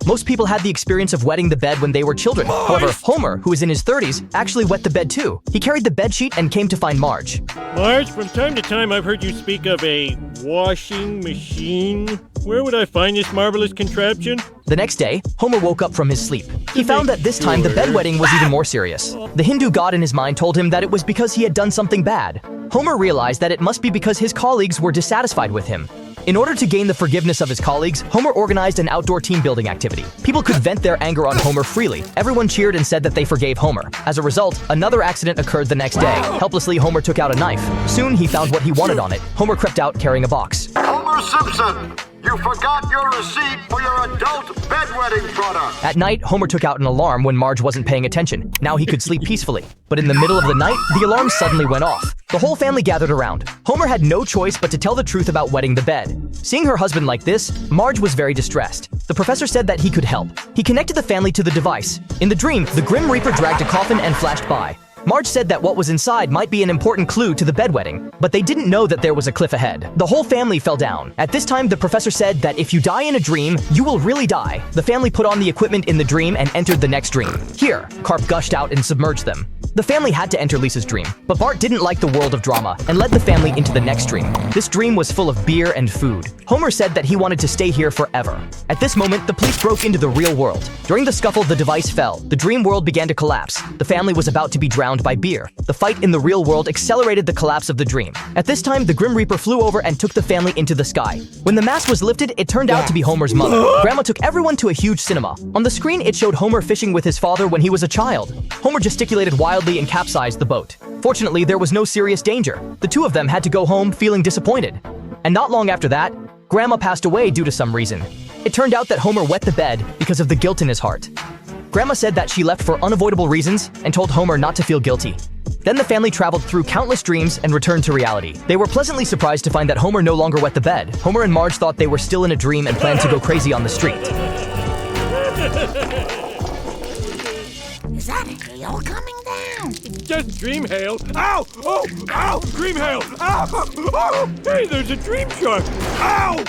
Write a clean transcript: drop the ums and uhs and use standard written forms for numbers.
Most people had the experience of wetting the bed when they were children. However, Homer, who is in his 30s, actually wet the bed too. He carried the bed sheet and came to find Marge. Marge, from time to time I've heard you speak of a washing machine. Where would I find this marvelous contraption? The next day, Homer woke up from his sleep. He found that this time the bedwetting was even more serious. The Hindu god in his mind told him that it was because he had done something bad. Homer realized that it must be because his colleagues were dissatisfied with him. In order to gain the forgiveness of his colleagues, Homer organized an outdoor team building activity. People could vent their anger on Homer freely. Everyone cheered and said that they forgave Homer. As a result, another accident occurred the next day. Helplessly, Homer took out a knife. Soon, he found what he wanted on it. Homer crept out carrying a box. Homer Simpson, you forgot your receipt for your adult bedwetting product. At night, Homer took out an alarm when Marge wasn't paying attention. Now he could sleep peacefully. But in the middle of the night, the alarm suddenly went off. The whole family gathered around. Homer had no choice but to tell the truth about wetting the bed. Seeing her husband like this, Marge was very distressed. The professor said that he could help. He connected the family to the device. In the dream, the Grim Reaper dragged a coffin and flashed by. Marge said that what was inside might be an important clue to the bedwetting, but they didn't know that there was a cliff ahead. The whole family fell down. At this time, the professor said that if you die in a dream, you will really die. The family put on the equipment in the dream and entered the next dream. Here, Carp gushed out and submerged them. The family had to enter Lisa's dream, but Bart didn't like the world of drama and led the family into the next dream. This dream was full of beer and food. Homer said that he wanted to stay here forever. At this moment, the police broke into the real world. During the scuffle, the device fell. The dream world began to collapse. The family was about to be drowned by beer. The fight in the real world accelerated the collapse of the dream. At this time, the Grim Reaper flew over and took the family into the sky. When the mask was lifted, it turned out to be Homer's mother. Grandma took everyone to a huge cinema. On the screen, it showed Homer fishing with his father when he was a child. Homer gesticulated wildly and capsized the boat. Fortunately, there was no serious danger. The two of them had to go home feeling disappointed. And not long after that, Grandma passed away due to some reason. It turned out that Homer wet the bed because of the guilt in his heart. Grandma said that she left for unavoidable reasons and told Homer not to feel guilty. Then the family traveled through countless dreams and returned to reality. They were pleasantly surprised to find that Homer no longer wet the bed. Homer and Marge thought they were still in a dream and planned to go crazy on the street. Is that hail coming down? Just dream hail. Ow! Oh! Ow! Dream hail! Ow! Oh! Hey, there's a dream shark! Ow!